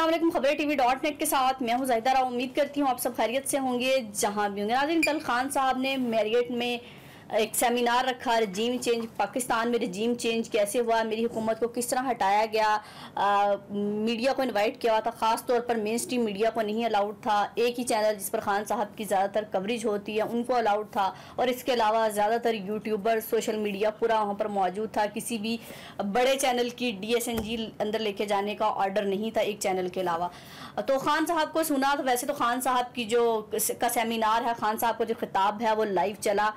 अस्सलाम वालेकुम। खबरें.tv.net के साथ मैं हूं ज़ाहिदा। उम्मीद करती हूं आप सब खैरियत से होंगे जहां भी होंगे। नाज़रीन, कल खान साहब ने मैरियट में एक सेमिनार रखा, रजीम चेंज, पाकिस्तान में रजीम चेंज कैसे हुआ, मेरी हुकूमत को किस तरह हटाया गया। मीडिया को इनवाइट किया था, ख़ास तौर पर मेन स्ट्रीम मीडिया को नहीं अलाउड था। एक ही चैनल जिस पर खान साहब की ज़्यादातर कवरेज होती है उनको अलाउड था, और इसके अलावा ज़्यादातर यूट्यूबर, सोशल मीडिया पूरा वहाँ पर मौजूद था। किसी भी बड़े चैनल की DSNG अंदर लेके जाने का ऑर्डर नहीं था एक चैनल के अलावा। तो खान साहब को सुना। तो वैसे तो खान साहब की जो का सेमिनार है, खान साहब का जो खिताब है वो लाइव चला।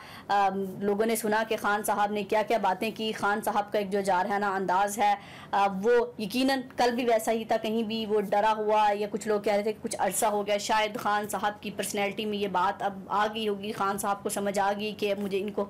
लोगों ने सुना कि खान साहब ने क्या क्या बातें की। खान साहब का एक जो जारहाना अंदाज है वो यकीनन कल भी वैसा ही था, कहीं भी वो डरा हुआ या कुछ लोग कह रहे थे कि कुछ अरसा हो गया। शायद खान साहब की पर्सनैलिटी में ये बात अब आ गई होगी, खान साहब को समझ आ गई कि मुझे इनको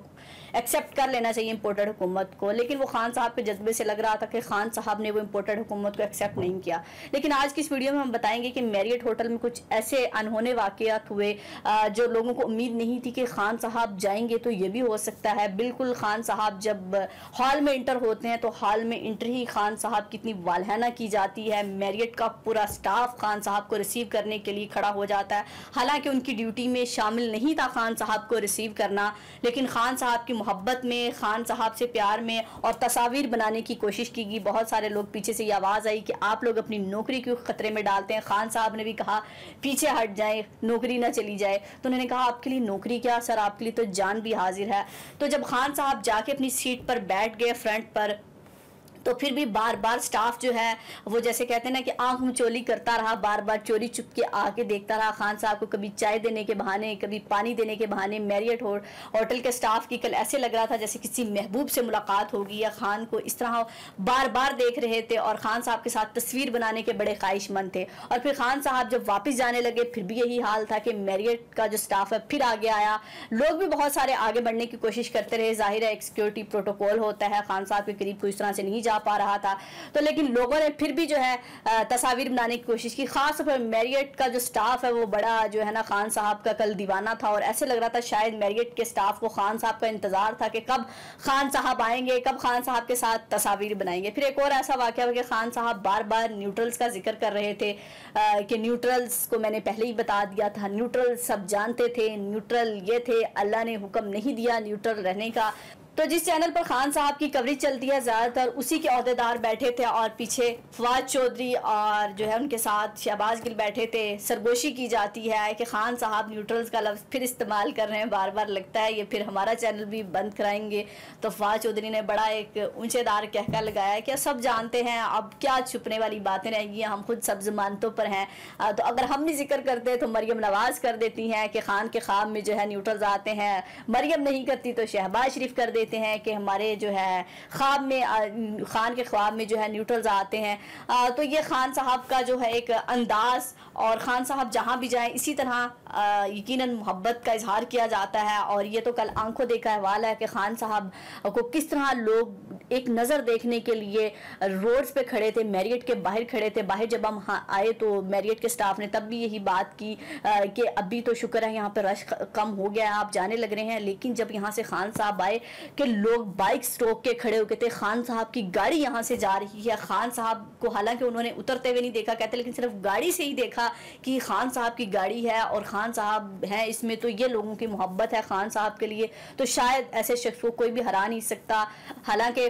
एक्सेप्ट कर लेना चाहिए इम्पोर्टेड हुकूमत को। लेकिन वो खान साहब के जज्बे से लग रहा था कि खान साहब ने वो इम्पोर्टेड हुकूमत को एक्सेप्ट नहीं किया। लेकिन आज की इस वीडियो में हम बताएंगे कि मैरियट होटल में कुछ ऐसे अनहोने वाक़यात हुए जो लोगों को उम्मीद नहीं थी कि खान साहब जाएंगे तो ये भी हो सकता है। बिल्कुल खान साहब जब हॉल में इंटर होते हैं तो हॉल में इंटर ही खान साहब की इतनी वालहाना की जाती है। मैरियट का पूरा स्टाफ खान साहब को रिसीव करने के लिए खड़ा हो जाता है। हालांकि उनकी ड्यूटी में शामिल नहीं था खान साहब को रिसीव करना, लेकिन खान साहब की मोहब्बत में, खान साहब से प्यार में और तस्वीर बनाने की कोशिश की गई। बहुत सारे लोग पीछे से ये आवाज़ आई कि आप लोग अपनी नौकरी क्यों खतरे में डालते हैं। खान साहब ने भी कहा पीछे हट जाए, नौकरी ना चली जाए। तो उन्होंने कहा आपके लिए नौकरी क्या सर, आपके लिए तो जान भी हाजिर है। तो जब खान साहब जाके अपनी सीट पर बैठ गए फ्रंट पर, तो फिर भी बार बार स्टाफ जो है वो जैसे कहते हैं ना कि आंख मचोली करता रहा, बार बार चोरी चुप के आके देखता रहा खान साहब को, कभी चाय देने के बहाने, कभी पानी देने के बहाने। मैरियट होटल के स्टाफ की कल ऐसे लग रहा था जैसे किसी महबूब से मुलाकात होगी या खान को इस तरह बार बार देख रहे थे और खान साहब के साथ तस्वीर बनाने के बड़े ख्वाहिशमंद थे। और फिर खान साहब जब वापस जाने लगे फिर भी यही हाल था कि मैरियट का जो स्टाफ है फिर आगे आया। लोग भी बहुत सारे आगे बढ़ने की कोशिश करते रहे। जाहिर है एक सिक्योरिटी प्रोटोकॉल होता है, खान साहब के करीब कोई इस तरह से नहीं जा पा रहा था। तो लेकिन लोगों ने फिर भी जो है तस्वीर बनाने की कोशिश की। खास पर मैरियट का जो स्टाफ है वो बड़ा जो है ना खान साहब का कल दीवाना था, और ऐसे लग रहा था शायद मैरियट के स्टाफ को खान साहब का इंतजार था कि कब खान साहब आएंगे, कब खान साहब के साथ तस्वीर बनाएंगे। फिर एक और ऐसा वाकया हुआ कि खान साहब बार बार न्यूट्रल्स का जिक्र कर रहे थे कि न्यूट्रल्स को मैंने पहले ही बता दिया था, न्यूट्रल सब जानते थे, न्यूट्रल ये थे, अल्लाह ने हुक्म नहीं दिया न्यूट्रल रहने का। तो जिस चैनल पर खान साहब की कवरेज चलती है ज़्यादातर उसी के अहदेदार बैठे थे, और पीछे फवाद चौधरी और जो है उनके साथ शहबाज गिल बैठे थे। सरगोशी की जाती है कि खान साहब न्यूट्रल्स का लफ्ज़ फिर इस्तेमाल कर रहे हैं, बार बार लगता है ये फिर हमारा चैनल भी बंद कराएंगे। तो फवाद चौधरी ने बड़ा एक ऊंचेदार कहका लगाया कि सब जानते हैं, अब क्या छुपने वाली बातें रहेंगी, हम खुद सब जमानतों पर हैं। तो अगर हम नहीं जिक्र करते तो मरियम नवाज़ कर देती हैं कि खान के ख्वाब में जो है न्यूट्रल्स आते हैं, मरियम नहीं करती तो शहबाज शरीफ कर देते हैं कि हमारे जो है ख्वाब में, खान के ख्वाब में जो है न्यूट्रल्स आते हैं। तो ये खान साहब का जो है एक अंदाज, और खान साहब जहाँ भी जाएं इसी तरह यकीनन मोहब्बत का इजहार किया जाता है। और ये तो कल आंखों देखा हवाला है कि खान साहब को किस तरह लोग एक नज़र देखने के लिए रोड्स पे खड़े थे, मैरियट के बाहर खड़े थे। बाहर जब हम आए तो मैरियट के स्टाफ ने तब भी यही बात की कि अभी तो शुक्र है यहाँ पे रश कम हो गया है, आप जाने लग रहे हैं। लेकिन जब यहाँ से खान साहब आए कि लोग बाइक रोक के खड़े हो गए थे, खान साहब की गाड़ी यहाँ से जा रही है। खान साहब को हालांकि उन्होंने उतरते हुए नहीं देखा कहते, लेकिन सिर्फ गाड़ी से ही देखा कि खान साहब की गाड़ी है और खान साहब हैं इसमें। तो ये लोगों की मोहब्बत है खान साहब के लिए, तो शायद ऐसे शख्स को कोई भी हरा नहीं सकता। हालांकि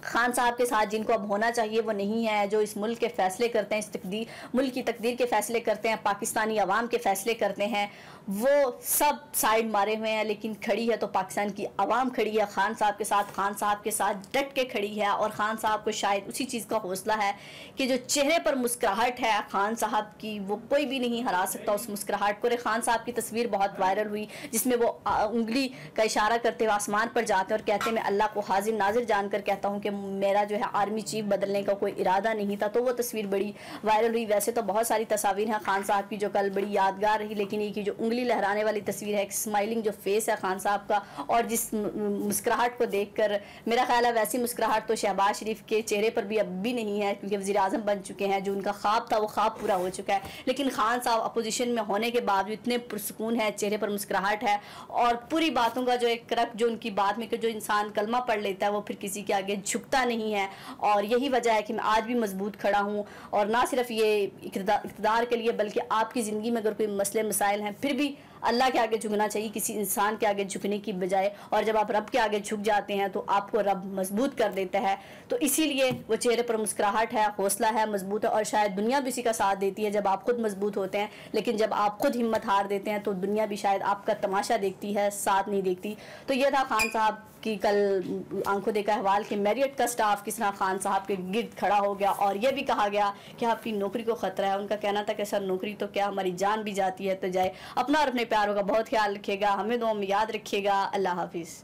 खान साहब के साथ जिनको अब होना चाहिए वो नहीं है, जो इस मुल्क के फैसले करते हैं, इस मुल्क की तकदीर के फैसले करते हैं, पाकिस्तानी अवाम के फैसले करते हैं, वो सब साइड मारे हुए हैं। लेकिन खड़ी है तो पाकिस्तान की अवाम खड़ी है खान साहब के साथ, खान साहब के साथ डट के खड़ी है। और खान साहब को शायद उसी चीज़ का हौसला है कि जो चेहरे पर मुस्कुराहट है खान साहब की, वो कोई भी नहीं हरा सकता उस मुस्कुराहट को। खान साहब की तस्वीर बहुत वायरल हुई जिसमें वो उंगली का इशारा करते हुए आसमान पर जाते हैं और कहते हैं मैं अल्लाह को हाजिर नाजिर जानकर कहता हूँ कि मेरा जो है आर्मी चीफ बदलने का कोई इरादा नहीं था। तो वो तस्वीर बड़ी वायरल हुई। वैसे तो बहुत सारी तस्वीर हैं खान साहब की जो कल बड़ी यादगार रही, लेकिन ये की जो उंगली उंगली लहराने वाली तस्वीर है, एक स्माइलिंग जो फेस है खान साहब का, और जिस मुस्कुराहट को देखकर मेरा ख्याल है वैसी मुस्कुराहट तो शहबाज शरीफ के चेहरे पर भी अब भी नहीं है, क्योंकि वज़ीर आज़म बन चुके हैं। जो उनका ख्वाब था वो ख्वाब पूरा हो चुका है। लेकिन खान साहब अपोजिशन में होने के बावजूद इतने पुरसुकून है, चेहरे पर मुस्कुराहट है, और पूरी बातों का जो एक करक जो उनकी बात में जो इंसान कलमा पढ़ लेता है वो फिर किसी के आगे झुकता नहीं है। और यही वजह है कि मैं आज भी मजबूत खड़ा हूँ। और ना सिर्फ ये इक़्तिदार के लिए बल्कि आपकी ज़िंदगी में अगर कोई मसले मसाइल हैं फिर भी अल्लाह के आगे झुकना चाहिए, किसी इंसान के आगे झुकने की बजाय। और जब आप रब के आगे झुक जाते हैं तो आपको रब मजबूत कर देता है। तो इसीलिए वो चेहरे पर मुस्कुराहट है, हौसला है, मजबूत है, और शायद दुनिया भी इसी का साथ देती है जब आप खुद मजबूत होते हैं। लेकिन जब आप खुद हिम्मत हार देते हैं तो दुनिया भी शायद आपका तमाशा देखती है, साथ नहीं देखती। तो ये था खान साहब की कल आंखों देखा अहवाल के मैरियट का स्टाफ किस तरह खान साहब के गिर्द खड़ा हो गया, और ये भी कहा गया कि आपकी नौकरी को खतरा है। उनका कहना था कि सर नौकरी तो क्या, हमारी जान भी जाती है तो जाए। अपना और अपने प्यारों का बहुत ख्याल रखिएगा, हमें दुआ में याद रखिएगा। अल्लाह हाफिज़।